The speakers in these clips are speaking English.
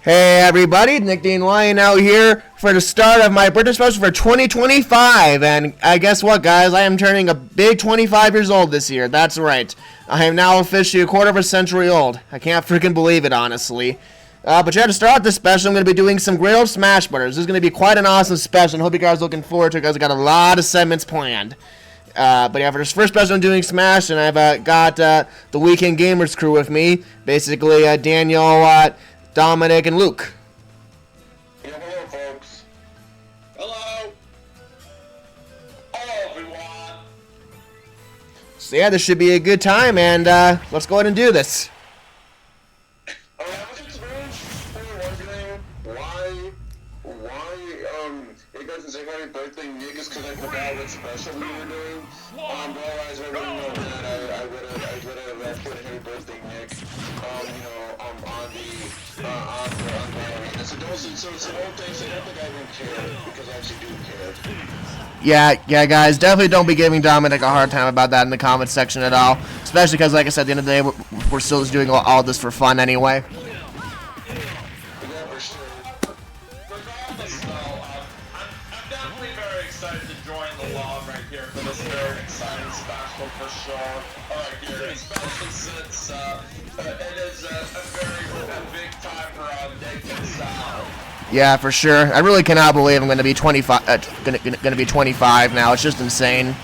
Hey everybody, Nick Dean Lion out here for the start of my birthday special for 2025, and guess what guys, I am turning a big 25 years old this year. That's right, I am now officially a quarter of a century old. I can't freaking believe it, honestly. But yeah, to start out this special, I'm going to be doing some great old Smash Brothers. This is going to be quite an awesome special, and hope you guys are looking forward to it because I got a lot of segments planned. But yeah, for this first special I'm doing Smash, and I've got the Weekend Gamers crew with me. Basically, Daniel, Dominic, and Luke. Yeah, hello, folks. Hello. Hello, everyone. So yeah, this should be a good time, and let's go ahead and do this. I was just wondering why it doesn't say happy birthday, Nick, is because I forgot what special we were doing. Otherwise, I wouldn't know that. I would have put happy birthday, Nick. On the arena. So don't think I don't care, because I actually do care. Yeah, guys, definitely don't be giving Dominic a hard time about that in the comments section at all. Especially because, like I said, at the end of the day, we're still just doing all this for fun anyway. Yeah, for sure. Regardless, though, I'm definitely very excited to join the law right here for this very exciting special for sure. Right here, especially since it is a big time for Nick and Sal. Yeah, for sure. I really cannot believe I'm going to be 25. Gonna be 25 now. It's just insane.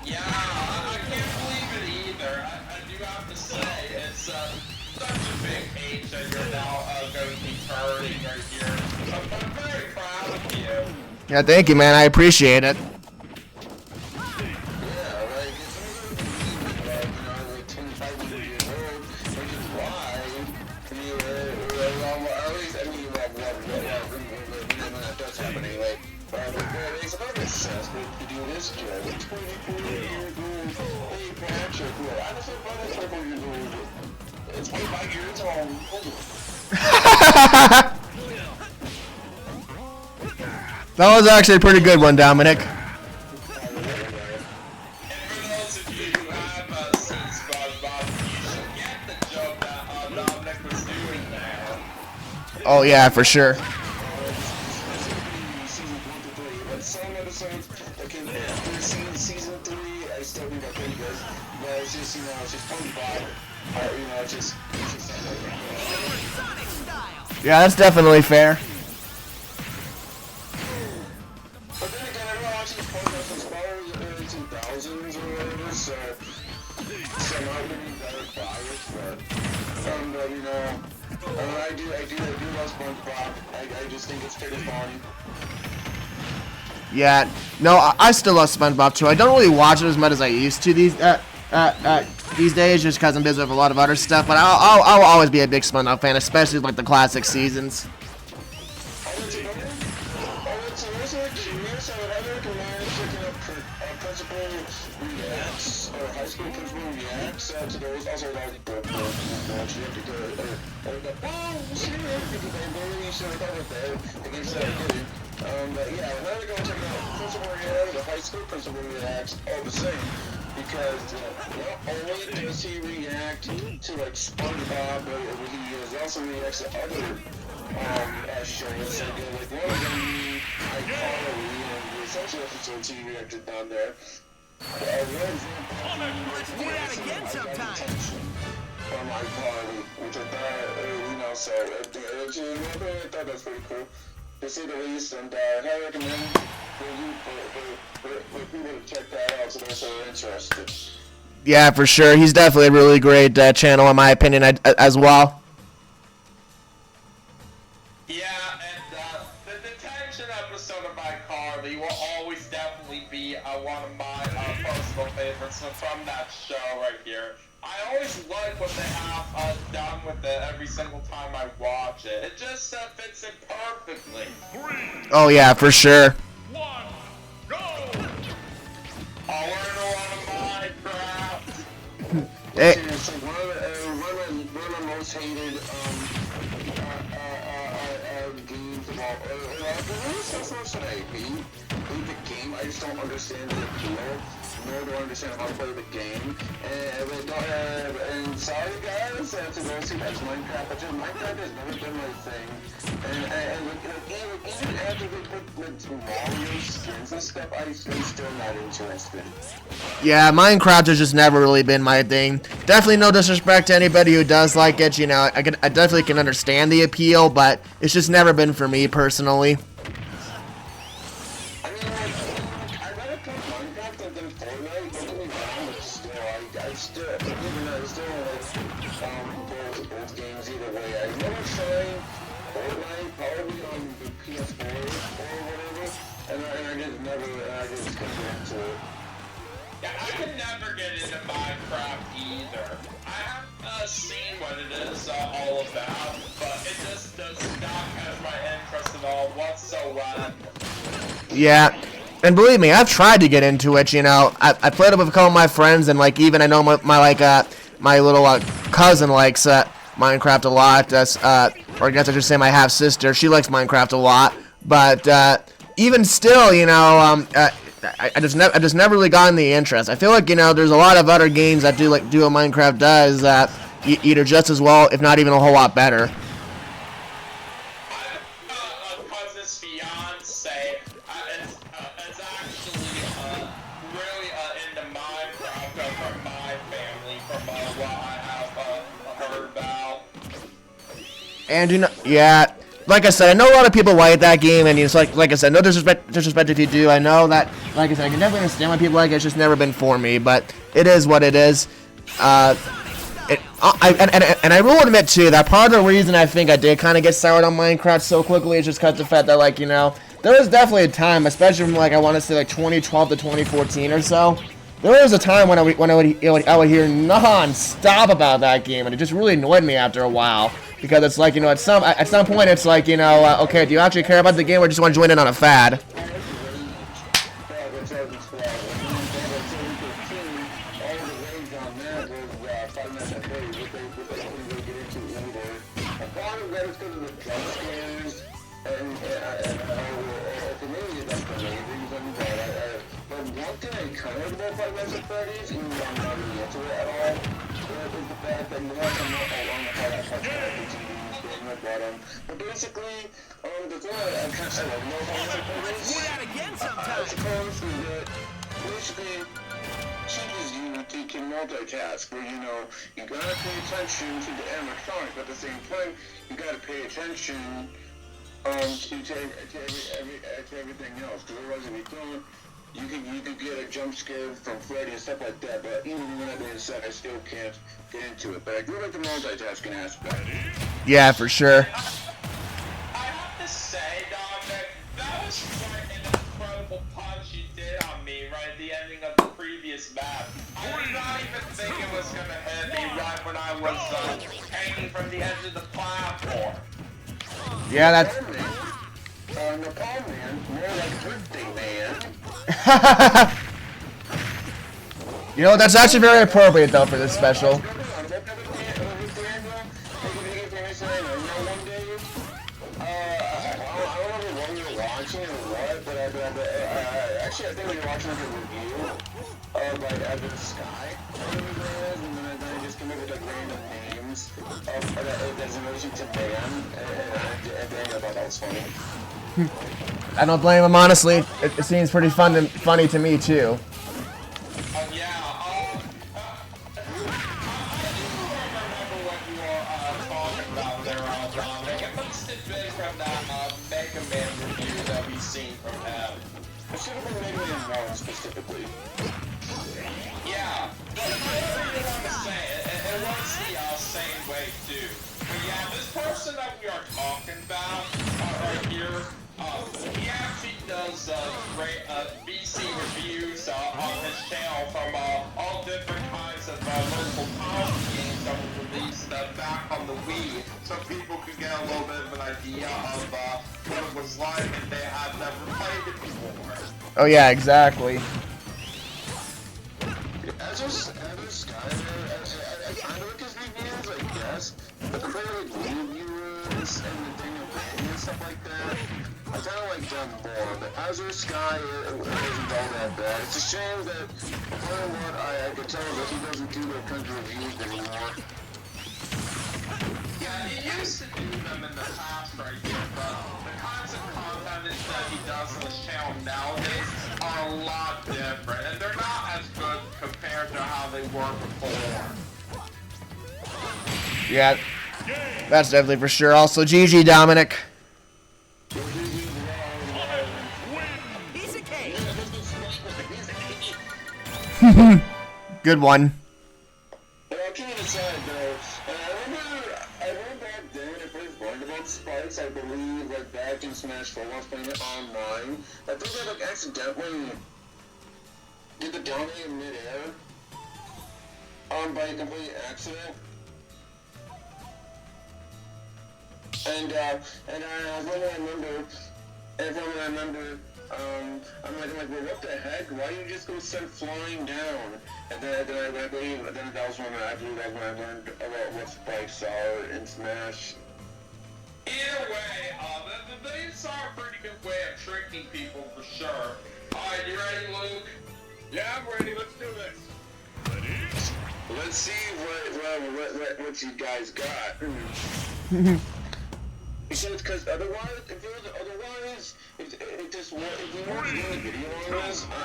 Yeah, I can't believe it either. I do have to say, it's such a big age that you're now going to be turning right here. I'm very proud of you. Yeah, thank you, man. I appreciate it. It's 25 years old. That was actually a pretty good one, Dominic. Oh yeah, for sure. Season 3, I still think I pretty good, but it's just, it's just 25. Yeah, that's definitely fair. But then again, everyone actually pointed out some spoilers in the early 2000s or whatever, so I'm not really that biased, but I do love SpongeBob. I just think it's pretty funny. Yeah, no, I still love SpongeBob too. I don't really watch it as much as I used to these days, just because I'm busy with a lot of other stuff. But I'll always be a big SpongeBob fan, especially like the classic seasons. But yeah, we're going to check out Principal Reacts, the high school Principal Reacts, all the same. Because not only does he react to like SpongeBob, but he also reacts to other shows. Like one of them, iCarly, and the essential episodes he reacted down there. Let's do that again sometime. From iCarly, which I thought, so I thought that's pretty cool, to say the least, and I recommend for people to check that out so they're interested. Yeah, for sure. He's definitely a really great channel, in my opinion, as well. Yeah, and the detention episode of iCarly will always definitely be one of my personal favorites from that show right here. I always like what they have done with it every single time I watch it. It just fits in perfectly. Oh yeah, for sure. 1, go! I'll learn a lot of Minecraft. Hey. It's like one of the most hated games of all. What should I hate the game? I just don't understand the appeal. nor do I understand how to play the game. And sorry guys, to those who watch Minecraft, but just Minecraft has never been my thing. Even after they put Mario skins and stuff, I'm still not interested. Yeah, Minecraft has just never really been my thing. Definitely no disrespect to anybody who does like it. You know, I definitely can understand the appeal, but it's just never been for me personally. I mean, I'd rather play Minecraft than Fortnite. Don't get me wrong, but still, I still like both games either way. I never tried Fortnite, probably on the PS4 or whatever, and I just couldn't get into it. Yeah, I could never get into Minecraft either. I have seen what it is all about, but it just does not catch my interest at all whatsoever. Yeah, and believe me, I've tried to get into it. You know, I played it with a couple of my friends, and like even I know my little cousin likes Minecraft a lot. Or I guess I should say my half sister. She likes Minecraft a lot, but even still, you know, I just never really gotten the interest. I feel like, you know, there's a lot of other games that do what Minecraft does either just as well, if not even a whole lot better. Cousin's fiance is actually really into Minecraft from my family, from what I have heard about. And you know, yeah. Like I said, I know a lot of people like that game, and it's like I said, no disrespect if you do. I know that, like I said, I can definitely understand why people like it. It's just never been for me, but it is what it is. And I will admit too that part of the reason I think I did kind of get soured on Minecraft so quickly is just because the fact that, like, you know, there was definitely a time, especially from like I want to say like 2012 to 2014 or so. There was a time when I would hear non-stop about that game, and it just really annoyed me after a while. Because it's like, you know, at some point it's like, you know, okay, do you actually care about the game or just want to join in on a fad? But basically, the thing I kind of I suppose that basically teaches you can multitask, where, you know, you gotta pay attention to the animatronic, but at the same time, you gotta pay attention to everything else, because otherwise if you don't, you could get a jump scare from Freddy and stuff like that. But even when that being said, I still can't get into it. But I do like the multitasking aspect. Yeah, for sure. I have to say, Dominic, that was quite an incredible punch you did on me right at the ending of the previous map. I did not even think it was going to hit me right when I was hanging from the edge of the platform. Yeah, that's... Nepal man, more like birthday man. You know, that's actually very appropriate, though, for this special. Actually, I think we were watching like a review of like Under the Sky, and then I just came up with like random names that's in relation to man, and then I thought that was funny. I don't blame him, honestly. It seems pretty funny to me, too. Yeah, I remember what you were talking about there, Dominic. It must have been from that Mega Man review that we've seen from him. It should have been Mega Man 1 specifically. Yeah, but I really want to say it was the same way too. But yeah, this person that we are talking about right here, he actually does great BC reviews on his channel from all different kinds of local power games that were released back on the Wii, so people could get a little bit of an idea of what it was like if they had never played it before. Oh, yeah, exactly. As a Skyler, I kind of like his reviews, I guess, but the way like reviewers and the thing and stuff like that, I kind of like them more, but Azure Sky isn't all that bad. that. It's a shame that, from what I could tell, that he doesn't do those kinds of reviews anymore. Yeah, he used to do them in the past right here, but the kinds of content that he does on his channel nowadays are a lot different, and they're not as good compared to how they were before. Yeah, that's definitely for sure. Also, GG Dominic. Piece of cake. Good one. Well, kidding aside, though, I remember back then when I first learned about spikes, I believe, like, back in Smash 4, when I was playing it online, I think I, like, accidentally did the down A in midair, by a complete accident. And from what I remember, I'm like, well, what the heck? Why you just go start flying down? And then I believe that was when I learned about what spikes are in Smash. Either way, these are a pretty good way of tricking people for sure. Alright, you ready, Luke? Yeah, I'm ready. Let's do this. Let's see what you guys got. Because otherwise, if you weren't doing a video on this, I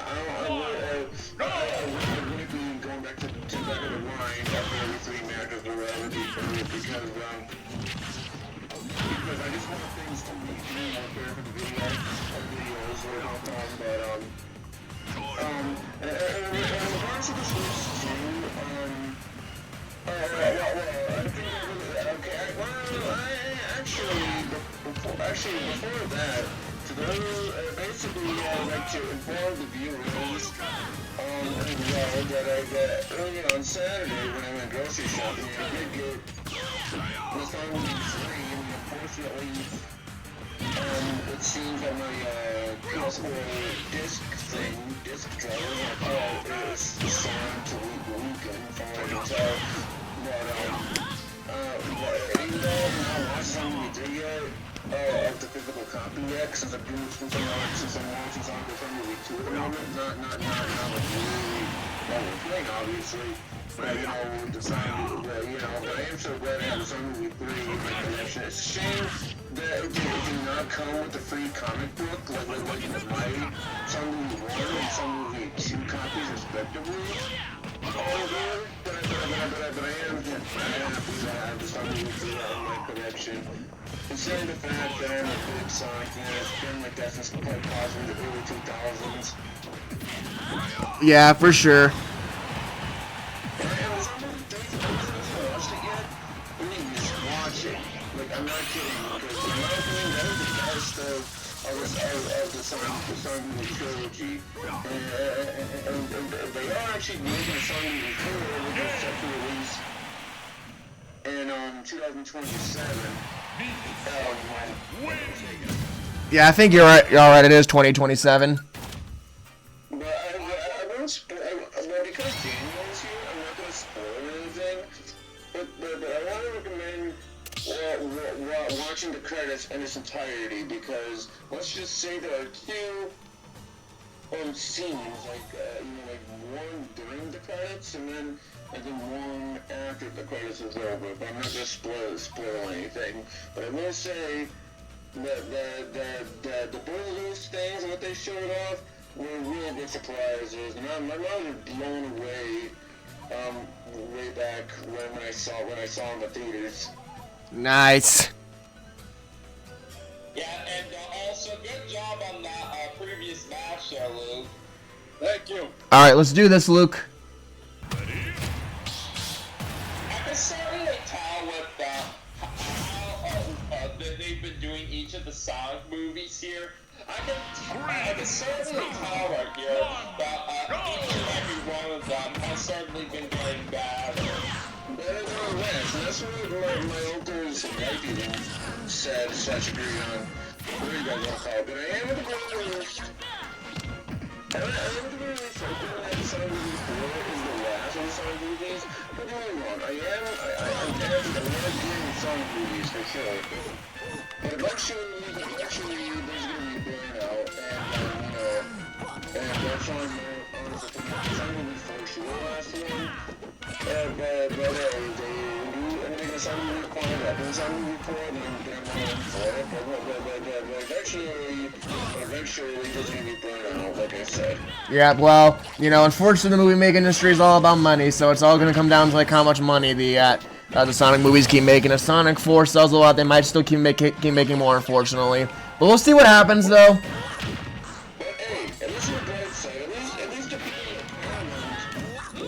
wouldn't be going back to the line after every 3 matches or whatever, because I just want things to be more fair for the videos and in regards to the Switch 2, before that, to those, basically, I'd like to inform the viewers, that earlier on Saturday when I went grocery shopping, I did get the song free, and unfortunately, it seems that my, disc driver, is signed to weaken, from what I can tell, but, even though I'm not watching on the video, of the physical copy yet, since I'm watching Sonic the Movie 2 at the moment, not like really, playing obviously, but but I am so glad I have the Sonic Movie 3 in my collection. It's a shame that it did not come with a free comic book, like my Sonic Movie 1 and Sonic Movie 2 copies respectively. But I am happy to have the Sonic Movie 3 in my collection. Considering the fact that I'm a big Sonic fan, it's been like that since possibly the early 2000s. Yeah, for sure. And some of the things that I haven't watched it yet, please watch it. Like, I'm not kidding, because in my opinion, that is the best of the Sonic Movie trilogy. And they are actually making a Sonic Movie 4, which is set to release in 2027. Yeah, I think you're right. You're all right. It is 2027. But I won't spoil. Because Daniel is here, I'm not going to spoil anything. But I want to recommend watching the credits in its entirety, because let's just say there are 2 scenes, like one during the credits and then one after the credits is over. But I'm not going to spoil anything. But I will say that the both of those things and what they showed off were really good surprises. And my mind was blown away way back when I saw them in the theaters. Nice. Yeah, and also good job on that previous match there, Luke. Thank you. All right, let's do this, Luke. I can certainly tell with how they've been doing each of the Sonic movies here. I can certainly tell right here that each and every one of them has certainly been getting better. Better than the last, and that's what my uncle's wife even said, such agreed on. What do you guys want to call it? But I am at the very least. I am at the very least hoping that the Sonic Movie 4 is the last of the Sonic movies. But don't get me wrong, I love doing Sonic movies for sure. But eventually there's going to be burnout, and that's why I'm Sonic movie 4 should be the last one. But they do anything in Sonic movie 4, after the Sonic movie 4, then they're going for it. But eventually, it's going to be burned out, like I said. Yeah, well, you know, unfortunately, the movie making industry is all about money, so it's all gonna come down to like how much money the Sonic movies keep making. If Sonic 4 sells a lot, they might still keep making more, unfortunately. But we'll see what happens, though. But hey, at least on the bright side, at least the people at Paramount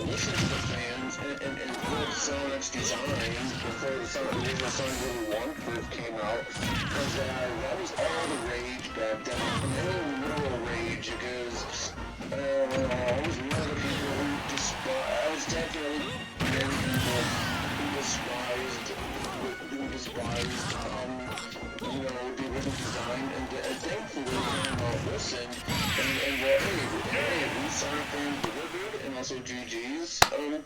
listen to the fans and build Sonic's design before the original Sonic movie 1 first came out. Because that was all the rage back then. And they were in the middle of rage because I was one of the people I was definitely many people who despised, you know, the original design, and thankfully Paramount listened, and hey, we Sonic fans delivered, and also GG's, and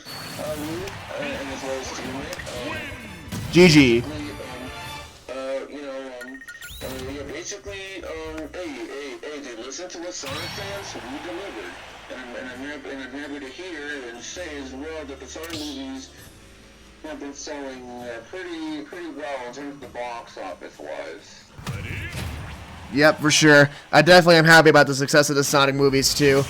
as well as Nick, GG. Yeah, basically, hey, they listened to the Sonic fans, so we delivered. And I'm happy to hear and say as well that the Sonic movies have been selling pretty well in terms of the box office wise. Yep, for sure. I definitely am happy about the success of the Sonic movies, too.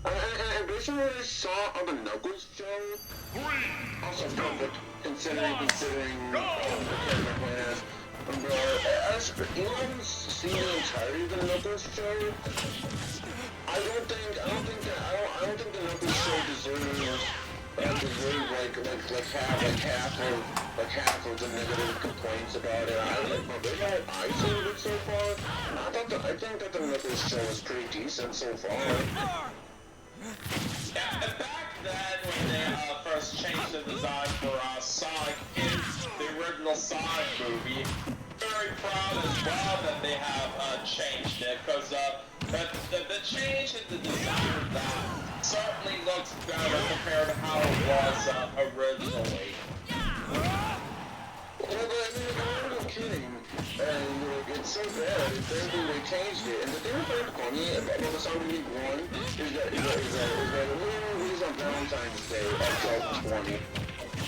And based on what I saw on the Knuckles show, also perfect, considering the character playing as you haven't seen the entirety of the Knuckles show. I don't think the Knuckles show deserves half of the negative complaints about it. I've seen it so far. I think that the Knuckles show is pretty decent so far. Yeah, and back then when they first changed the design for Sonic in the original Sonic movie, very proud as well that they have changed it, because the change in the design of that certainly looks better compared to how it was originally. Well, I'm not kidding, and it's so bad, they changed it, and the thing that's funny about the Sonic Movie 1 is that it was released on Valentine's Day of 2020.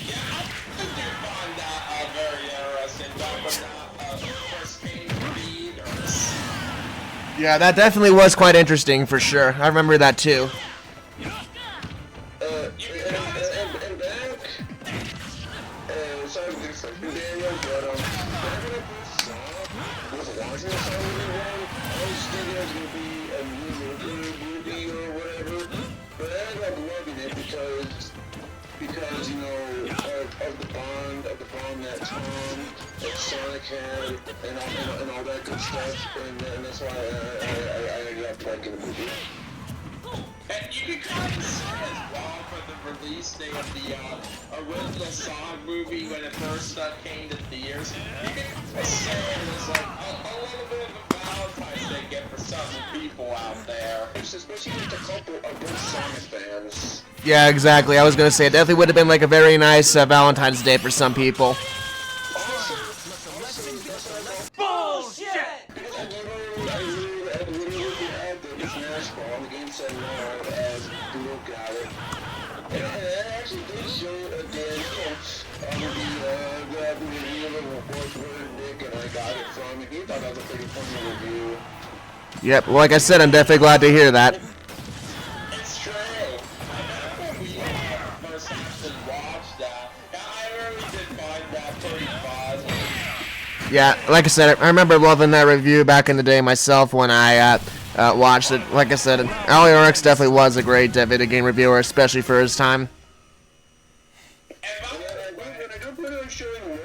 Yeah, I do find that very interesting, back when that first came to be. Yeah, that definitely was quite interesting, for sure. I remember that, too. And back, sorry for this, Daniel, but back when I first saw, was watching the Sonic Movie 1, I was thinking it was going to be a movie or whatever, but I ended up loving it because you know, of the bond that Tom and Sonic had, and all that good stuff, and that's why I ended up liking the movie. And you can kind of say as well for the release date of the original Sonic movie when it first came to theaters. You can say it was like a little bit of a Valentine's Day gift for some people out there. Especially just a couple of good Sonic fans. Yeah, exactly. I was gonna say, it definitely would have been like a very nice Valentine's Day for some people. Bullshit! I literally had the Smash Ball, and the game said no, as Luke got it. And I actually did show again the review of the report where Nick and I got it from, and he thought that was a pretty funny review. Yep, well, like I said, I'm definitely glad to hear that. It's true. I remember when we first actually watched that. I really did find that pretty fun. Yeah, like I said, I remember loving that review back in the day myself when I watched it. Like I said, Aleorix definitely was a great video game reviewer, especially for his time. And I do plan on showing more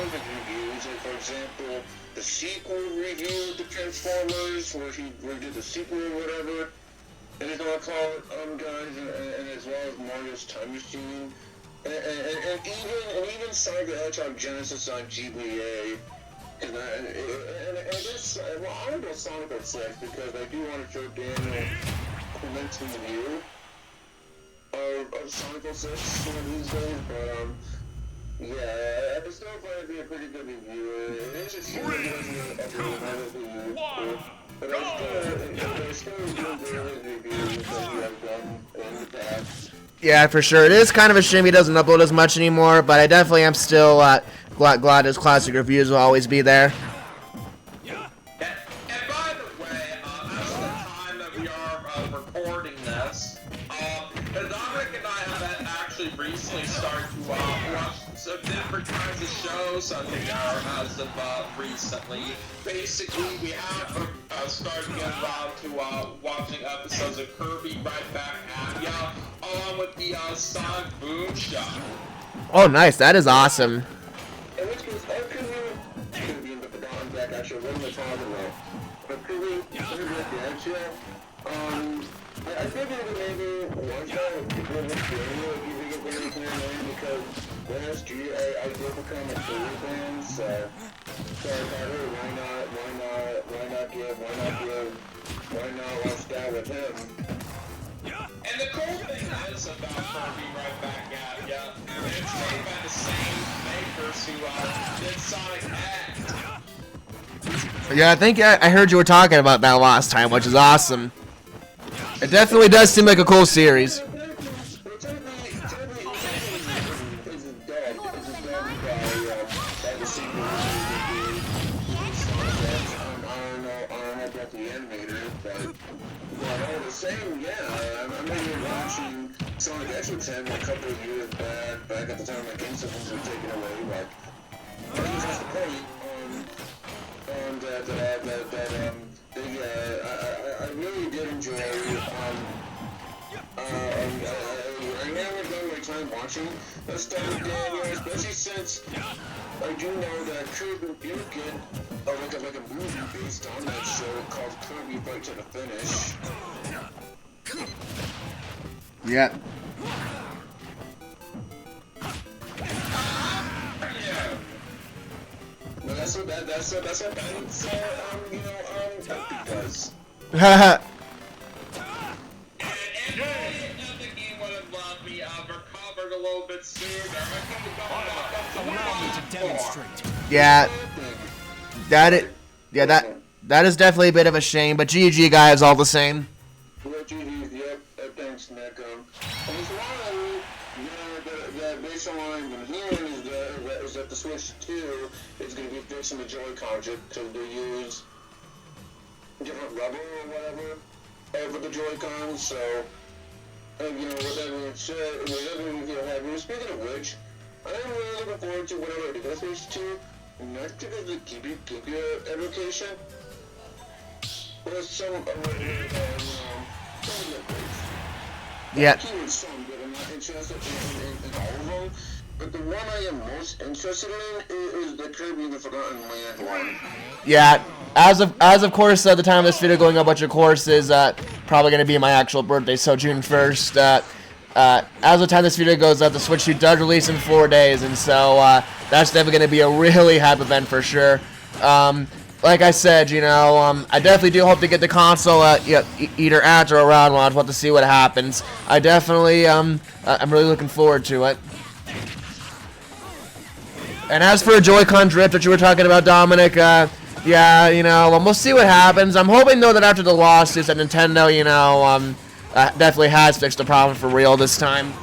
reviews, like for example, the sequel review of the Transformers, where he did the sequel or whatever, and it's all called, guys, and as well as Mario's Time Machine, and even Sonic the Hedgehog Genesis on GBA. And I guess, well, I want to go Sonic 06 because I do want to show Daniel Clement's review of Sonic 06 one of these days, but, yeah, I still find it to be a pretty good review. It is a shame it doesn't have a review, but just going to do the reviews that you have done in the past. Yeah, for sure. It is kind of a shame he doesn't upload as much anymore, but I definitely am still glad his classic reviews will always be there. And by the way, as of the time that we are recording this, Dominic and I have actually recently started to watch some different kinds of shows together as of recently. Basically, we have started to get around to watching episodes of Kirby Right Back at Ya, along with the Sonic Boom Shot. Oh, nice. That is awesome. In which case, I could be in the bottom back actually running the time away. But could we get the I think maybe one time with this game would be a good thing because last year I did become a Kirby fan, so I thought, hey, why not watch that with him? And the cool thing is about Kirby Right Back at Ya, it's made by the same makers who did Sonic X. Yeah, I think I heard you were talking about that last time, which is awesome. It definitely does seem like a cool series. Sonic X was having a couple of years back at the time my game systems were taken away, like, I think that's the point, I really did enjoy, I never done my time watching that stuff again, especially since I do know that Kirby did get like a movie based on that show called Kirby Fight to the Finish. Yeah. Well, that's what does. Haha. Recovered a little bit sooner. Allow me to demonstrate. Yeah. That is definitely a bit of a shame, but GG guys all the same. Yep, thanks, Nick. There's a lot of that based on what I've been hearing is that the Switch 2 is going to be fixing the Joy-Con to use different rubber or whatever for the Joy-Con, so whatever it said, speaking of which, I'm really looking forward to whatever it is Switch 2, not because of the GPU application, but some Yeah. I'm not interested in all of them, but the one I am most interested in is the Kirby and the Forgotten Land one. Yeah. As of course, the time of this video going up, which of course is probably going to be my actual birthday, so June 1st. As the time this video goes up, the Switch 2 does release in 4 days, and so that's definitely going to be a really hype event for sure. Like I said, I definitely do hope to get the console either at or around launch. We'll have to see what happens. I definitely, I'm really looking forward to it. And as for a Joy-Con drift that you were talking about, Dominic, yeah, we'll see what happens. I'm hoping, though, that after the lawsuits that Nintendo, definitely has fixed the problem for real this time.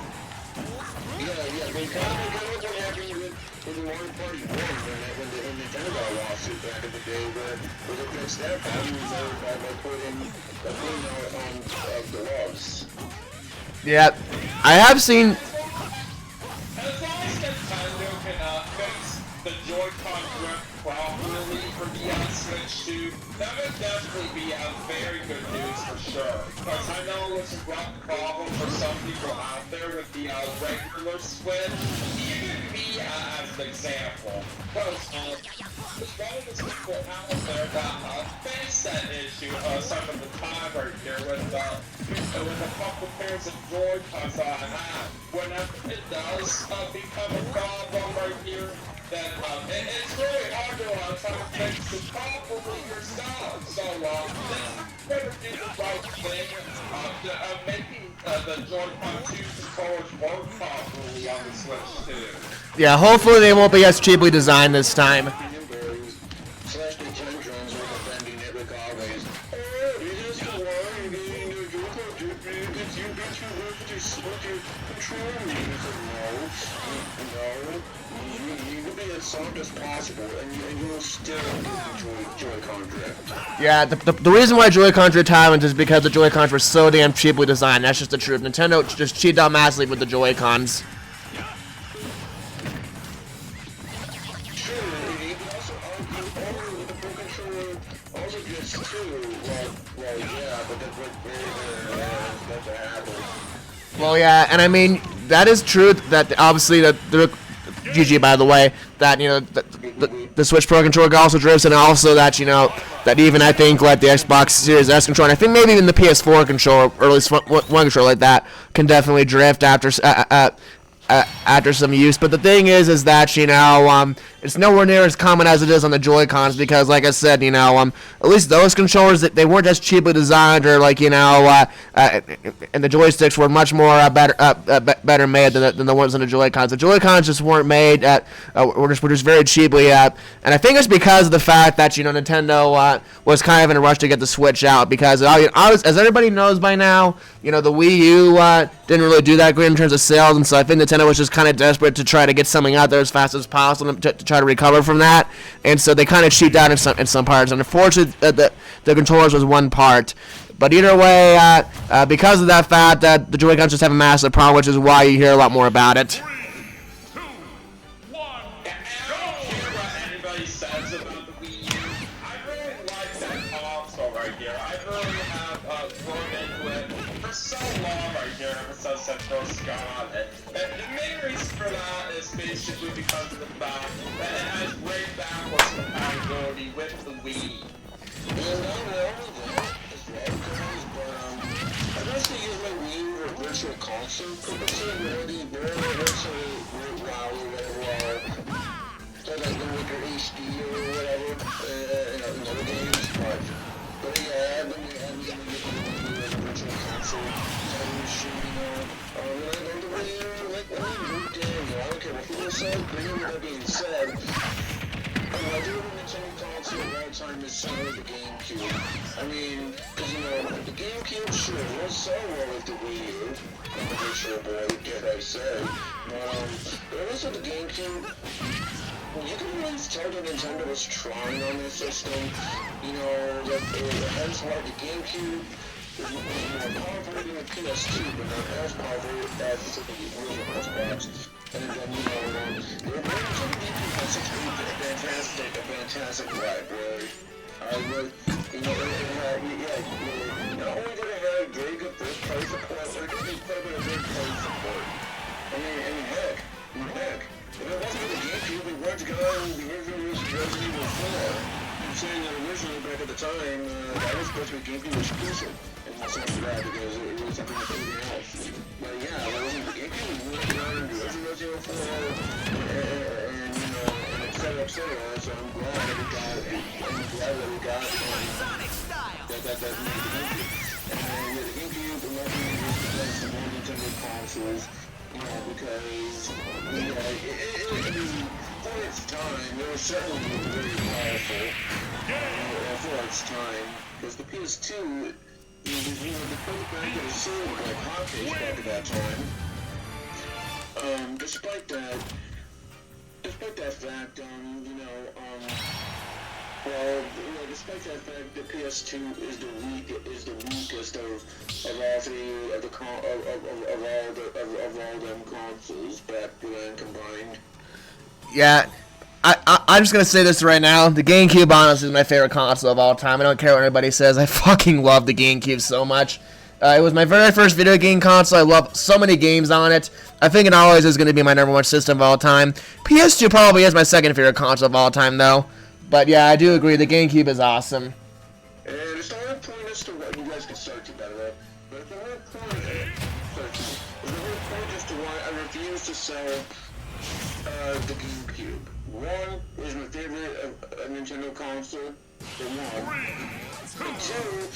Yeah, I have seen. As long as Nintendo can fix the Joy-Con drift properly for the Switch 2, that would definitely be very good news for sure. Because I know it's a rough problem for some people out there with the regular Switch. Even me as an example. Because there's one of the people out there that face that issue some of the time right here with a couple pairs of Joy-Cons I have. Whenever it does become a problem right here, then it's really hard to try to fix it properly yourself. So just better do the right thing, making the Joy-Con 2 controllers work properly on the Switch 2. Yeah, hopefully they won't be as cheaply designed this time. like always, oh, you just go on, you get your it's you get your work with your control. No. You can be as soft as possible, and you'll still get Joy-Con drift. Yeah, the reason why Joy-Con drift happens is because the Joy-Cons were so damn cheaply designed. That's just the truth. Nintendo just cheated out massively with the Joy-Cons. Sure, you can also argue with the Pro Controller also gets too. Well, yeah, but that's a habit. Well, yeah, and I mean, that is true that obviously that the GG, by the way, that, you know, the Switch Pro Controller also drifts, and also that, you know, that even I think like the Xbox Series S controller, and I think maybe even the PS4 controller, or at least one controller like that, can definitely drift after some use. But the thing is that, you know, it's nowhere near as common as it is on the Joy-Cons, because like I said, you know, at least those controllers, they weren't as cheaply designed, or like, you know, and the joysticks were much more better made than the ones on the Joy-Cons. The Joy-Cons just weren't made were just very cheaply and I think it's because of the fact that, you know, Nintendo was kind of in a rush to get the Switch out, because as everybody knows by now, you know, the Wii U didn't really do that great in terms of sales, and so I think Nintendo was just kind of desperate to try to get something out there as fast as possible to try to recover from that, and so they kind of cheaped out in some parts, and unfortunately the controllers was one part. But either way, because of that fact that the Joy-Cons just have a massive problem, which is why you hear a lot more about it. 3, 2, 1, I don't care what anybody says about the Wii U. I really like that console right here. I really have grown into it for so long right here, ever since I first got on it. And the main reason for that is basically because of the fact that it has great backwards compatibility with the Wii. And not only that as well, guys, but I've actually used my Wii U for virtual console purposes, really virtually WoW or whatever, so like the Wicker HD or whatever, in other games, but yeah, I've been using the Wii U as a virtual console time machine, you know, when I go to Wii U, like, when I moved in, you know, I don't care what people say, but even that being said, I do have a Nintendo console of all time is certainly the GameCube. I mean, because, you know, the GameCube sure was so well with the Wii U. I'm a sure boy, dare I say. But also the GameCube, you can really tell that Nintendo was trying on this system. You know, that hence why the GameCube is more powerful than the PS2, but not as powerful as the original Xbox. And then, you know, the original GameCube has a fantastic library. I would, you know, it had, not only did it have very good first-party support, but it did quite a bit of third-party support. I mean, heck, if it wasn't for the GameCube, we weren't going the original Resident Evil 4. I'm saying that originally, back at the time, that was supposed to be GameCube exclusive. And that's not bad, because it was something like everything else. But yeah, it wasn't the GameCube, we weren't going the original Resident Evil 4, and, you know, and et cetera, so I'm glad that we got it. I'm glad that we got that made the GameCube. And yeah, the GameCube, in my opinion, is the best of all Nintendo consoles. You know, because, I mean, for its time, it was certainly very powerful, for its time, because the PS2, you know, the perfect back of the sold like hotcakes back at that time. Despite that fact, you know, well, you know, despite that fact, the PS2 is the weakest of all them consoles back then combined. Yeah, I'm just gonna say this right now. The GameCube, honestly, is my favorite console of all time. I don't care what anybody says. I fucking love the GameCube so much. It was my very first video game console. I love so many games on it. I think it always is going to be my #1 system of all time. PS2 probably is my second favorite console of all time, though. But yeah, I do agree. The GameCube is awesome. And it's the whole point as to what you guys can start to, by the way. But the whole point as to why I refuse to sell the GameCube. One is my favorite Nintendo console. For one. And two,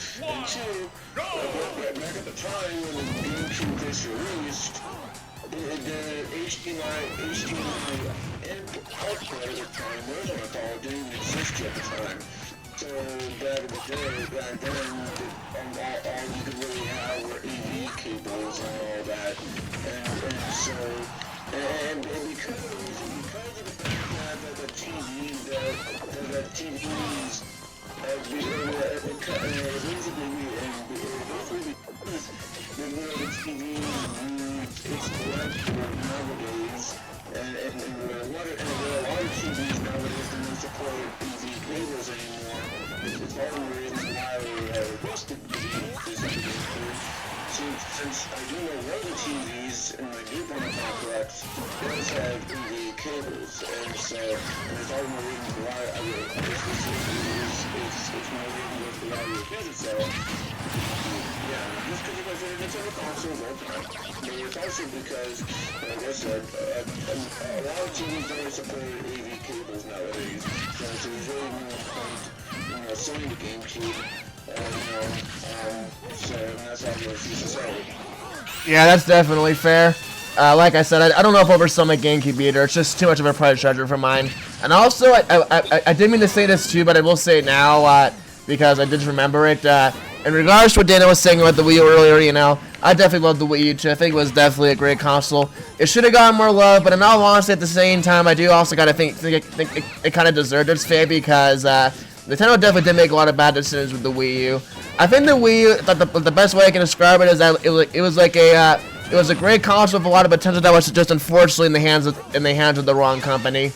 back at the time when the GameCube was released, the HDMI output at the time was on a ball, didn't even exist at the time. So back in the day, and then all you could really have were AV cables and all that, and so, and because of the fact that the TVs, it's collectible nowadays, and there are a lot of TVs nowadays that don't support AV cables anymore. It's all the reason why most of the TVs since I do know one of the TVs in my new apartment complex does have AV cables, and so it's all the reason why I would it's more reason why I would use it. So yeah, just because you guys are Nintendo consoles all the time, but it's also because, like I said, a lot of TVs don't support AV cables nowadays, so there's really no point, selling the GameCube. So that's how it used to sell. Yeah, that's definitely fair. Like I said, I don't know if I'll ever sell my GameCube either. It's just too much of a price treasure for mine. And also, I didn't mean to say this too, but I will say it now because I did remember it. In regards to what Dana was saying about the Wii U earlier, I definitely love the Wii U too. I think it was definitely a great console. It should have gotten more love, but in all honesty, at the same time, I do also kind of think it kind of deserved its fame because Nintendo definitely did make a lot of bad decisions with the Wii U. I think the Wii U, the best way I can describe it is that it was a great console with a lot of potential that was just unfortunately in the hands of the wrong company.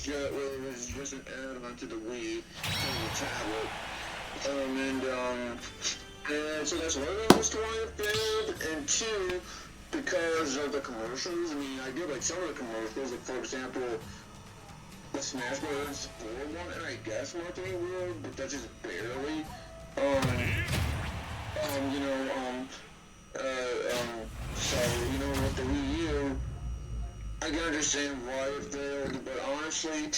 It was just an add-on to the Wii and the tablet, and so that's one of the most why it failed, and two, because of the commercials. I mean, I did like some of the commercials, like for example, the Smash Bros. 4 one, and I guess marketing world, but that's just barely. So with the Wii U, I can understand why it failed, but honestly, if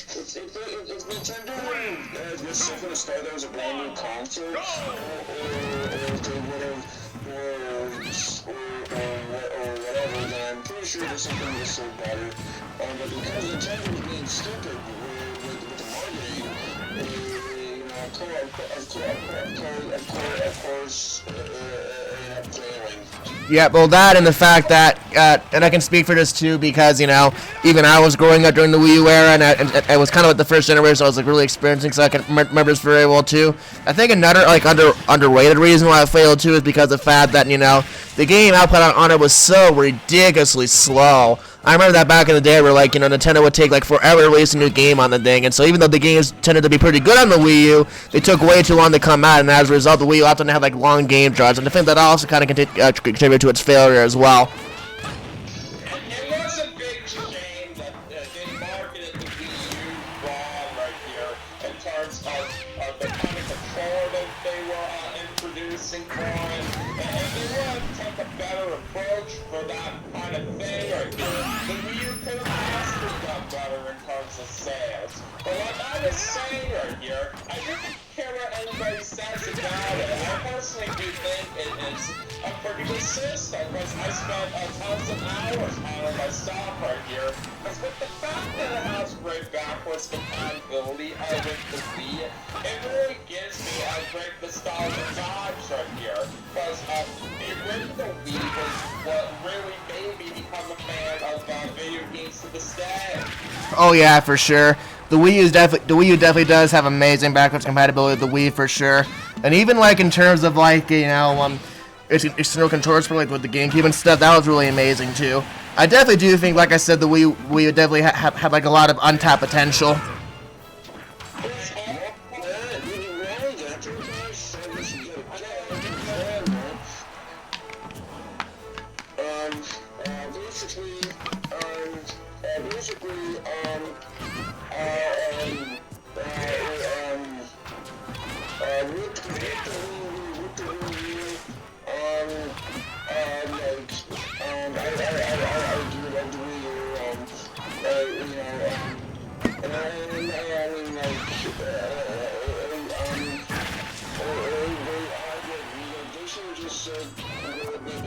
Nintendo had just something to start that was a brand new console, or if they would have, or whatever, then I'm pretty sure that something would have sold better. But because Nintendo was being stupid with the marketing, of course, failing. Yeah, well, that and the fact that, and I can speak for this too, because even I was growing up during the Wii U era, and I was kind of like the first generation, so I was like really experiencing, so I can remember this very well too. I think another like underrated reason why I failed too is because of the fact that the game output on it was so ridiculously slow. I remember that back in the day where Nintendo would take like forever to release a new game on the thing, and so even though the games tended to be pretty good on the Wii U, they took way too long to come out, and as a result, the Wii U often had like long game drives, and I think that also kind of contributed to its failure as well. It was a big shame that they marketed the Wii U wrong right here in terms of the kind of control that they were introducing for it, and they would take a better approach for that kind of thing right here. The Wii U could have possibly done better in terms of sales. But like I was saying right here, I didn't care what anybody says about it. I personally do think it is a pretty good system, because I spent tons of hours on it myself right here. Because with the fact that it has great backwards compatibility with the Wii, it really gives me a great nostalgic vibes right here. Because the original Wii was what really made me become a fan of video games to this day. Oh yeah, for sure. The Wii U definitely does have amazing backwards compatibility with the Wii for sure, and even like in terms of like external controllers for like with the GameCube and stuff, that was really amazing too. I definitely do think, like I said, the Wii U definitely had like a lot of untapped potential. Basically, basically, with the Wii U, I do like the Wii U, they should have just said, I mean, maybe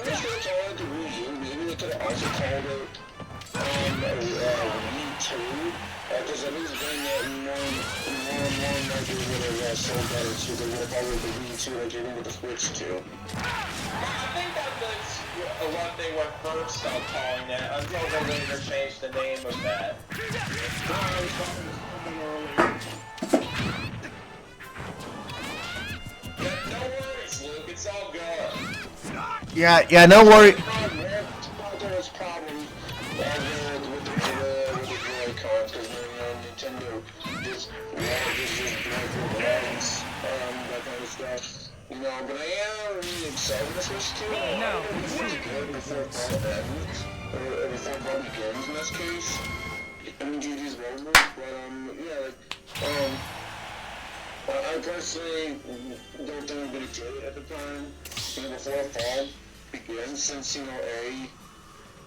they should have called it the Wii U, maybe they could have also called it, Wii 2, because at least then more likely would have sold better to the probably the Wii 2 like even with the Switch 2. I think that was what they were first calling it, until they later changed the name of that. No worries, Luke, it's all good. Yeah, no worry. There's problems with the Joy-Cons because Nintendo just brands, that kind of stuff. You know, but I am really excited for Switch 2. No, it's really good before fall ends, or before fall begins in this case. I mean, GG's over, but yeah, I personally don't think I'm gonna get it at the time, you know, before fall begins, since, you know,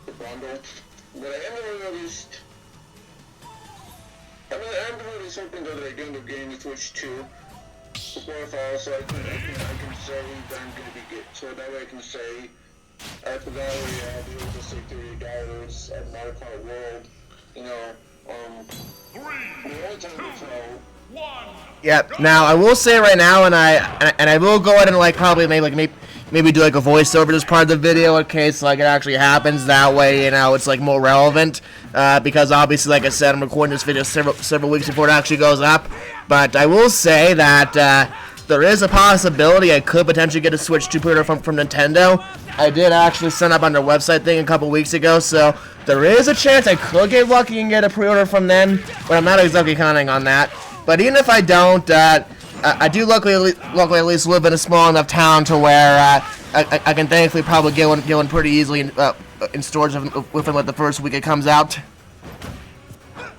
the bundle. But I am gonna release, I'm gonna release something that I end up getting the Switch 2 before fall, so I can say that I'm gonna be good. So that way I can say, after that way I'll be able to say $30 at Mario Kart World, you know, the only time to throw. Yep. Now I will say right now, and I will go ahead and like probably maybe do like a voiceover as part of the video in case like it actually happens. That way, you know, it's like more relevant. Because obviously, like I said, I'm recording this video several weeks before it actually goes up. But I will say that there is a possibility I could potentially get a Switch 2 pre-order from Nintendo. I did actually sign up on their website thing a couple weeks ago, so there is a chance I could get lucky and get a pre-order from them. But I'm not exactly counting on that. But even if I don't, I do luckily at least live in a small enough town to where I can thankfully probably get one pretty easily in stores within like the first week it comes out. So I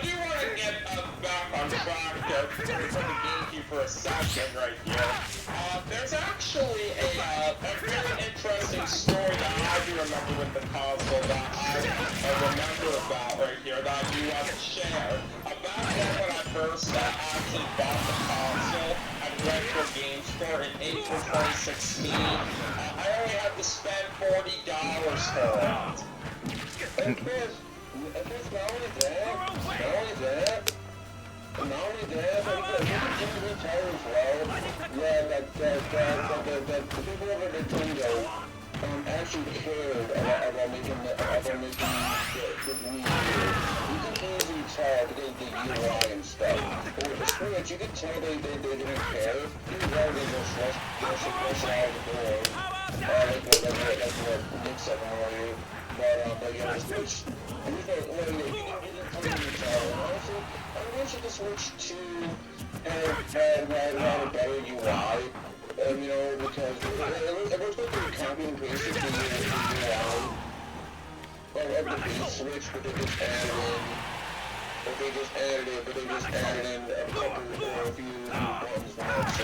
do want to get back on track for the GameCube for a second right here. There's actually a very interesting story that I do remember with the console that I remember about right here that I do want to share. Back then when I first actually bought the console at Retro Game Store in April 2016, I only had to spend $40 for it. And plus, not only that, but you can tell as well, that the people over at Nintendo actually cared about making the Wii U. You can easily tell the UI and stuff. But with the Switch, you can tell they didn't care. Even though they just rushed out of the door. Like what Nick said earlier. But yeah, the Switch, you can tell. And also, I wish the Switch 2 had a better UI. You know, because it looks like they're copying and pasting the UI of the base Switch, but they just added in a couple or a few buttons now, so.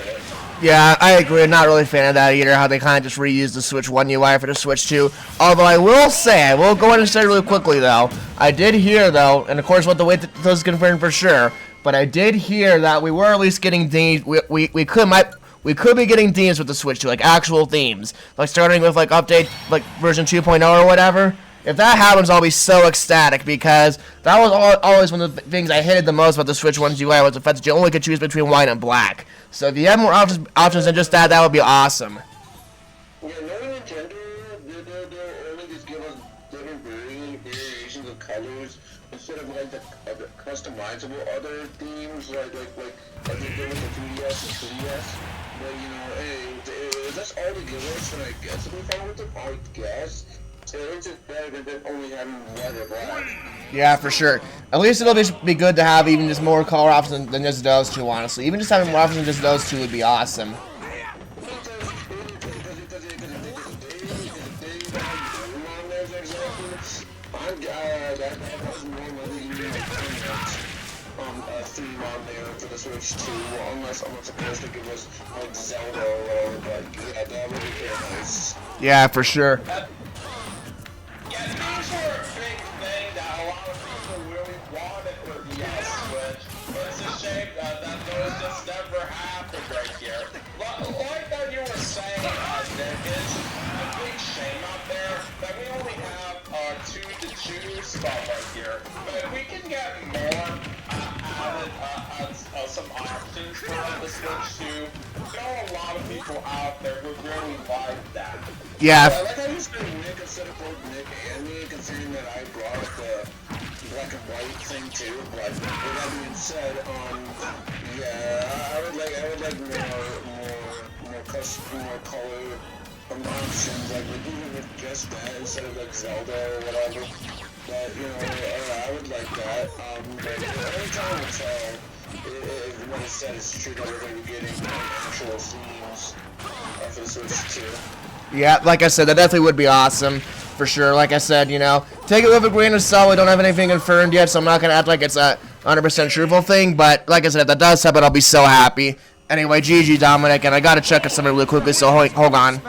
Yeah, I agree. I'm not really a fan of that either, how they kind of just reused the Switch 1 UI for the Switch 2. Although I will say, I will go ahead and say really quickly though, I did hear though, and of course what the wait does confirm for sure, but I did hear that we were at least getting themes, we could be getting themes with the Switch 2, like actual themes. Like starting with like update, like version 2.0 or whatever. If that happens, I'll be so ecstatic because that was always one of the things I hated the most about the Switch 1's UI was the fact that you only could choose between white and black. So if you have more options than just that would be awesome. Yeah, knowing Nintendo, they'll only just give us different variations of colors instead of like the customizable other themes like they did with the 3DS and 3DS. But you know, hey, if that's all they give us, then I guess it'll be fine with it, I guess. So it's just better than only having white or black. Yeah, for sure. At least it'll be good to have even just more color options than just those two, honestly. Even just having more options than just those two would be awesome. That was more likely to be a theme on there for the Switch too, unless someone's supposed to give us like Zelda or whatever, but yeah, that would be very nice. Yeah, for sure. Yeah, these were a big thing that a lot of people really wanted for the Switch, but it's a shame that those just never happened right here. Like that you were saying, there is a big shame out there that we only have two to choose from right here, but we can get more added some options for the Switch too. There are a lot of people out there who really like that. Yeah. I like how you said Nick instead of both Nick and me, considering that I brought up the black and white thing too. But with that being said, yeah, I would like more color options, like even with just that instead of like Zelda or whatever. But you know, I would like that. But every time I tell, what it said is true that we're going to be getting actual themes for the Switch too. Yeah, like I said, that definitely would be awesome, for sure. Like I said, you know, take it with a grain of salt. We don't have anything confirmed yet, so I'm not going to act like it's a 100% truthful thing. But like I said, if that does happen, I'll be so happy. Anyway, GG, Dominic, and I got to check on something really quickly, so hold on.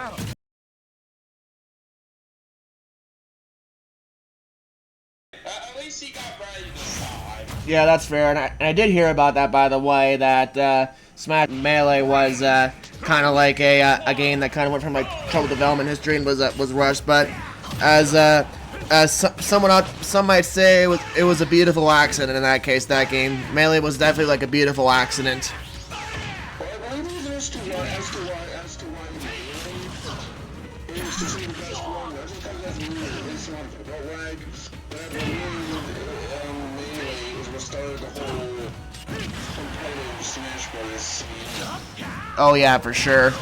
At least he got ready this time. Yeah, that's fair, and I did hear about that, by the way, that Smash Melee was kind of like a game that kind of went from like troubled development history and was rushed, but as some might say, it was a beautiful accident in that case. That game, Melee, was definitely like a beautiful accident. Oh yeah, for sure.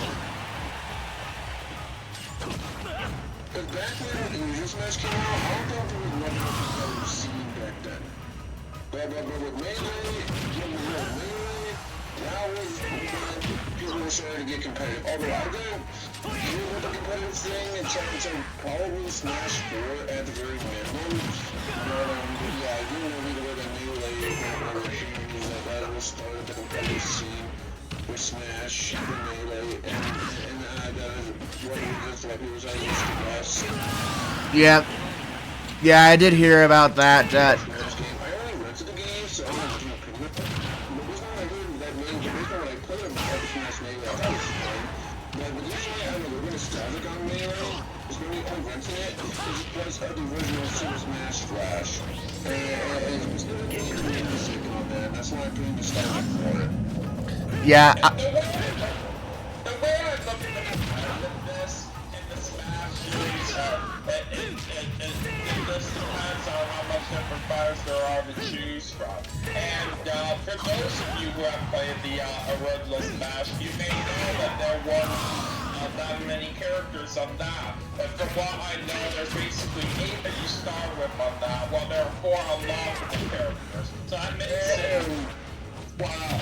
To get competitive. Although I didn't deal with the competitive thing in terms of probably Smash 4 at the very minimum. But yeah, I do know the way that Melee that will start the competitive scene with Smash and Melee, and that is what it is like people say is the best. Yeah. Yeah, I did hear about that. I already rented the game, so I'm not doing it. The reason why I did that main, the reason why I played it before Smash Melee, I thought it was fun. But the reason why I'm a little bit nostalgic on Melee is when I'm renting it, is because of the original Super Smash Flash. And it's still a game for music on that, that's why I'm doing nostalgic for it. Yeah. The way I look at the competitiveness in the Smash series, it just depends on how much different fighters there are to choose from. And for those of you who have played the original Smash, you may know that there weren't that many characters on that. But from what I know, there's basically 8 that you start with on that, while there are 4 unlockable characters. So that makes sense. Wow.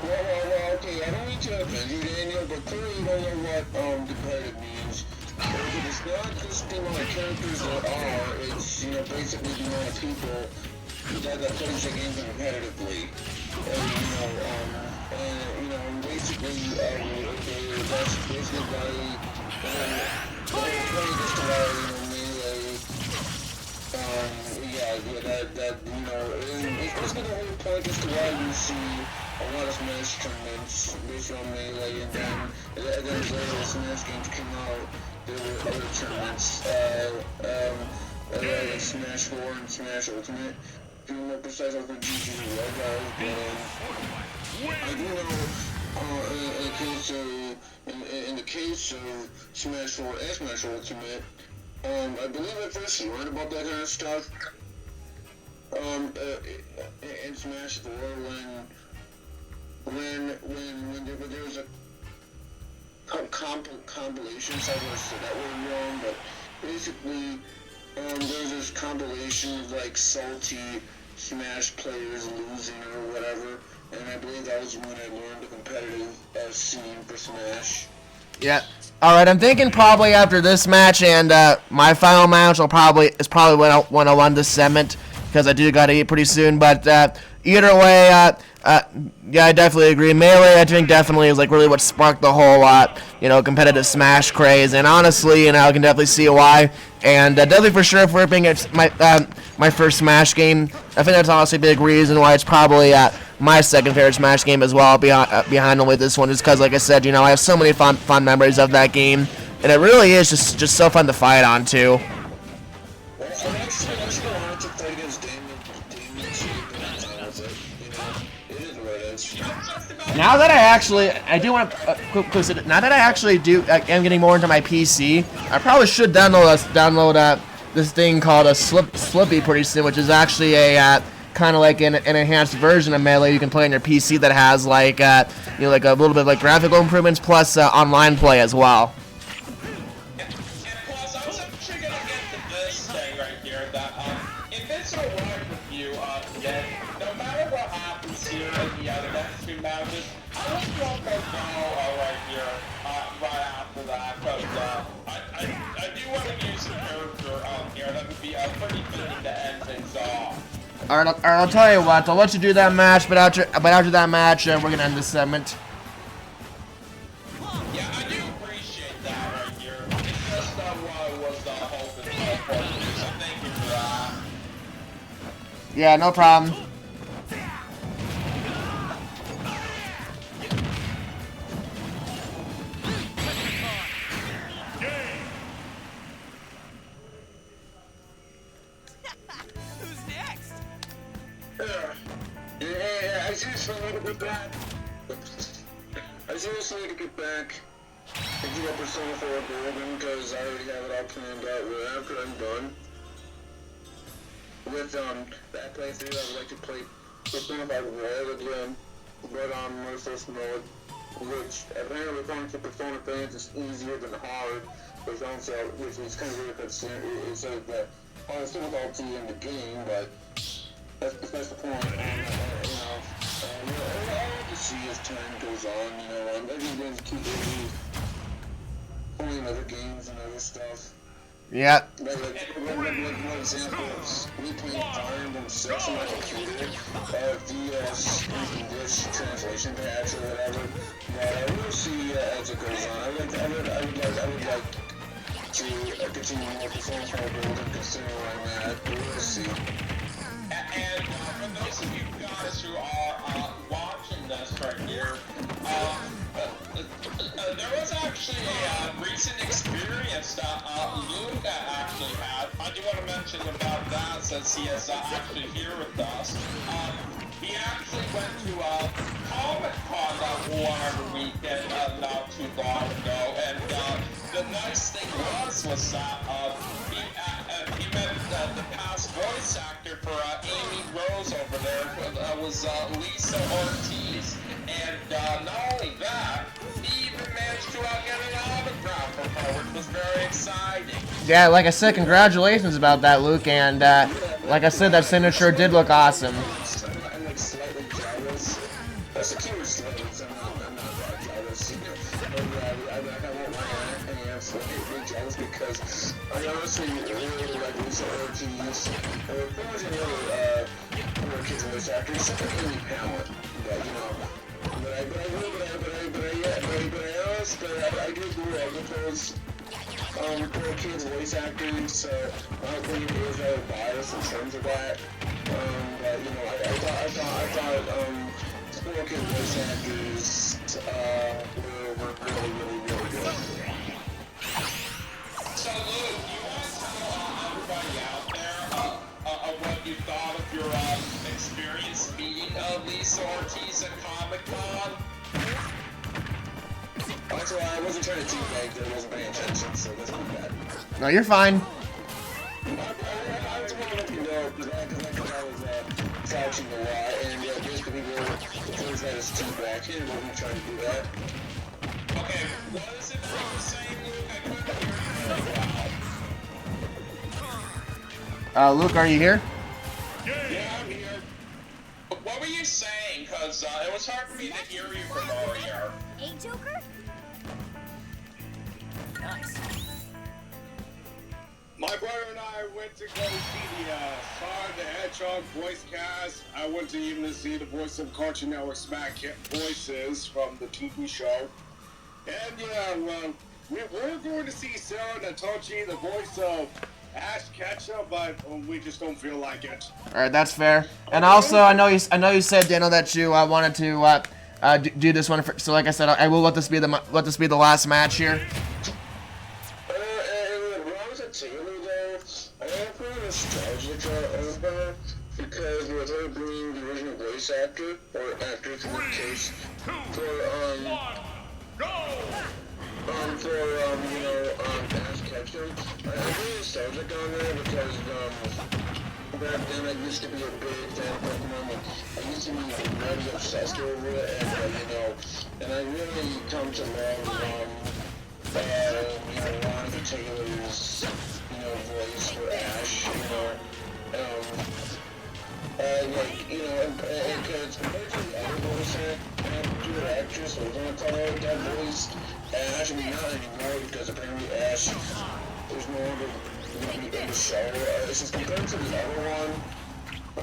Well, okay, I don't mean to offend you, Daniel, but clearly you don't know what competitive means. It's not just the amount of characters there are, it's, you know, basically the amount of people that plays the game competitively. And, basically, that's basically why, it's basically the whole point as to why you see a lot of Smash tournaments based on Melee, and then as the Smash games came out, there were other tournaments, like Smash 4 and Smash Ultimate. To be more precise, I was going to GG the Red guys, but I do know in the case of Smash 4 and Smash Ultimate, I believe I first learned about that kind of stuff in Smash 4 when there was a compilation, so I was say that word wrong, but basically there's this compilation of like salty Smash players losing or whatever, and I believe that was when I learned the competitive scene for Smash. Yeah. All right, I'm thinking probably after this match and my final match, is probably when I'll end this segment because I do gotta eat pretty soon. But either way, yeah, I definitely agree. Melee, I think, definitely is like really what sparked the whole competitive Smash craze. And honestly, I can definitely see why. And definitely for sure, for it being my first Smash game, I think that's honestly a big reason why it's probably my second favorite Smash game as well, behind only this one, is because, like I said, I have so many fun memories of that game, and it really is just so fun to fight on too. Now that I actually am getting more into my PC, I probably should download this thing called a Slippy pretty soon, which is actually a kind of like an enhanced version of Melee you can play on your PC that has like like a little bit of like graphical improvements plus online play as well. And plus, I was actually gonna get to this thing right here that if it's alright with you, then no matter what happens here in the next two matches, I would want to go right here right after that because I do want to use a character here that would be pretty fitting to end things off. Alright, I'll tell you what, I'll let you do that match, but after that match, we're gonna end this segment. Yeah, I do appreciate that right here. It's just what I was hoping for, so thank you for that. Yeah, no problem. Yeah, I seriously need to get back. I seriously need to get back and do a Persona 4 Golden because I already have it all planned out. Where after I'm done with that playthrough, I would like to play Persona 5 Royal again, but on Merciless mode, which apparently according to Persona fans is easier than hard, which is kind of weird because it says that it's difficulty in the game, but that's the point. I'll have to see as time goes on, I'm going to keep playing other games and other stuff. Yeah. Like one example is me playing Fire Emblem 6 on my computer, the English translation patch or whatever, but we'll see as it goes on. I would like to continue more Persona 4 Golden considering where I'm at, but we'll see. And for those of you guys who are watching this right here, there was actually a recent experience that Luke actually had. I do want to mention about that since he is actually here with us. He actually went to Comic-Con that one weekend not too long ago, and the nice thing was that he met the past voice actor for Amy Rose over there, was Lisa Ortiz, and not only that, he even managed to get an autograph from her, which was very exciting. Yeah, like I said, congratulations about that, Luke, and like I said, that signature did look awesome. I'm like slightly jealous. That's the keyword slightly, so I'm not that jealous. I won't lie, I am slightly jealous because I honestly really like Lisa Ortiz. Pretty much any other kids voice actors, except for Amy Pallet. But I do agree with those poor kids voice actors, so I don't think it is a bias in terms of that. But I thought poor kid voice actors were really good. So Luke, do you want to tell everybody out there what you thought of your experience meeting Lisa Ortiz at Comic-Con? That's why I wasn't trying to teabag, I wasn't paying attention, so that's not bad. No, you're fine. I just want to let you know, because I was crouching a lot, and basically the things that is teabag, and wasn't trying to do that. Okay, what is it that you were saying, Luke? I couldn't hear you very well. Luke, are you here? Yeah, I'm here. What were you saying? Because it was hard for me to hear you from over here. Hey, Joker? My brother and I went to go see the Sonic the Hedgehog voice cast. I went to even see the voice of Cartoon Network Smack voices from the TV show. And yeah, we're going to see Sarah Natochi, the voice of Ash Ketchum, but we just don't feel like it. All right, that's fair. And also, I know you said, Daniel, that you wanted to do this one. So, like I said, I will let this be the last match here. And when I was at Taylor there, I have a nostalgic over because with her being the original voice actor or actress in the case for Ash Ketchum, I'm really nostalgic on there because back then I used to be a big fan of Pokemon. I used to be really obsessed over it, and I really come to love Ron Taylor's voice for Ash, because compared to the other voice actress, I was going to call her that voice Ash, not anymore, because apparently Ash is no longer going to be in the show. It's just compared to the other one, I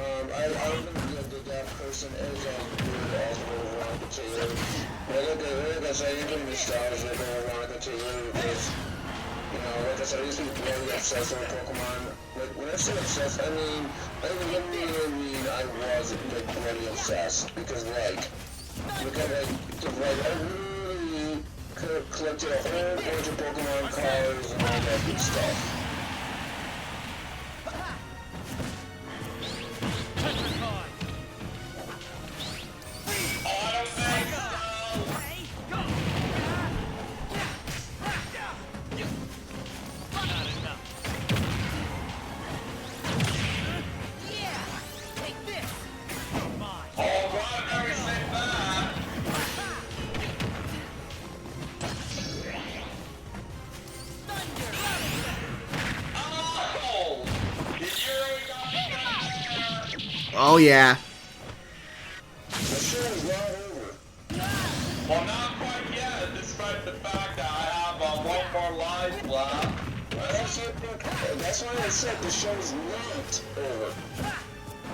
don't think that person is as good as Veronica Taylor. Like I said, you're getting nostalgic over Veronica Taylor because, like I said, I used to be really obsessed with Pokemon. Like, when I say obsessed, I mean I was, really obsessed. Because, I really collected a whole bunch of Pokemon cards and all that good stuff. Oh yeah. The show is not over. Well, not quite yet, despite the fact that I have one more life left. That's why I said the show is not over.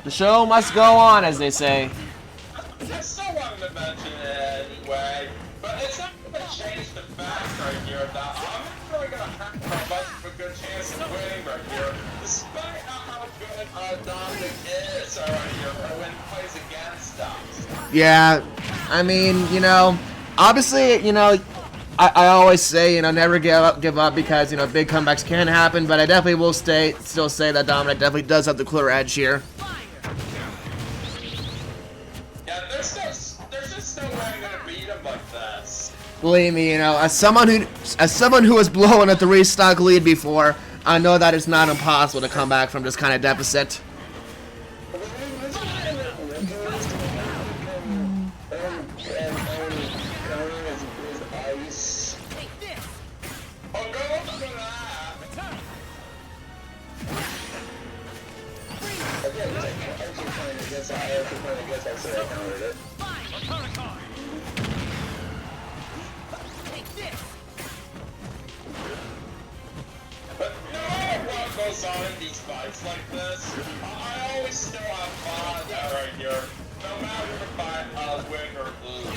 The show must go on, as they say. I still wanted to mention it anyway, but it's not going to change the fact right here that I'm really going to have much of a good chance of winning right here, despite how good Dominic is right here when he plays against us. Yeah, I mean, obviously, I always say, never give up because, big comebacks can happen, but I definitely will still say that Dominic definitely does have the clear edge here. Yeah, there's just no way I'm gonna beat him like this. Believe me, as someone who has blown a 3-stock lead before, I know that it's not impossible to come back from this kind of deficit. But no matter what goes on in these fights like this, I always still have fun right here, no matter if I win or lose.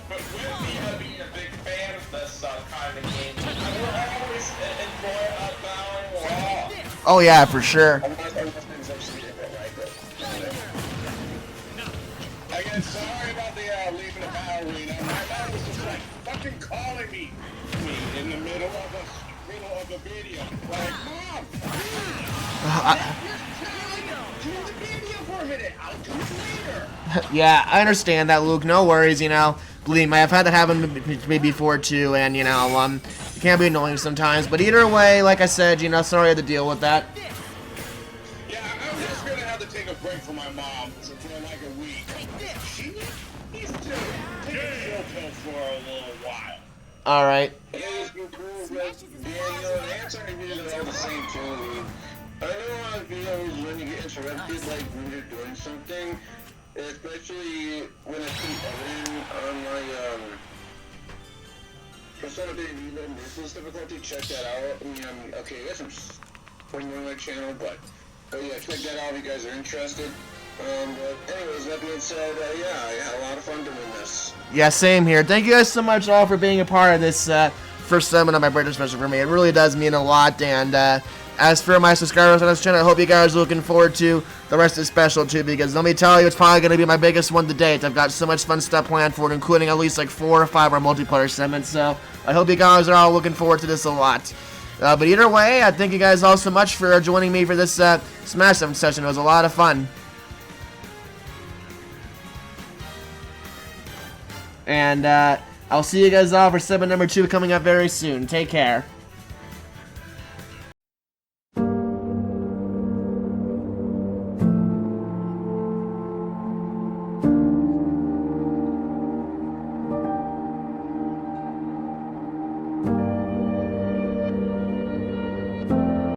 But with me being a big fan of this kind of game, I will always enjoy battling raw. Oh yeah, for sure. Again, sorry about the leaving the battle arena. My mom was just fucking calling me in the middle of a video. Like, Mom, do the video for a minute. I'll do it later. Yeah, I understand that, Luke. No worries, Believe me, I've had that happen to me before too, and it can be annoying sometimes. But either way, like I said, sorry I had to deal with that. Yeah, I'm just gonna have to take a break from my mom for like a week. She needs to take a chill pill for a little while. All right. Yeah, it's been cool, but the answer videos are all the same too. I know a lot of videos when you get interrupted, like when you're doing something, especially when I keep editing on my instead of being reload ruthless difficulty, check that out. I mean, okay, that's some point on my channel, but yeah, check that out if you guys are interested. But anyways, that being said, yeah, I had a lot of fun doing this. Yeah, same here. Thank you guys so much all for being a part of this first segment of my birthday special for me. It really does mean a lot. And as for my subscribers on this channel, I hope you guys are looking forward to the rest of the special too, because let me tell you, it's probably going to be my biggest one to date. I've got so much fun stuff planned for it, including at least like 4 or 5 more multiplayer segments. So I hope you guys are all looking forward to this a lot. But either way, I thank you guys all so much for joining me for this Smash 7 session. It was a lot of fun. And I'll see you guys all for segment number 2 coming up very soon. Take care.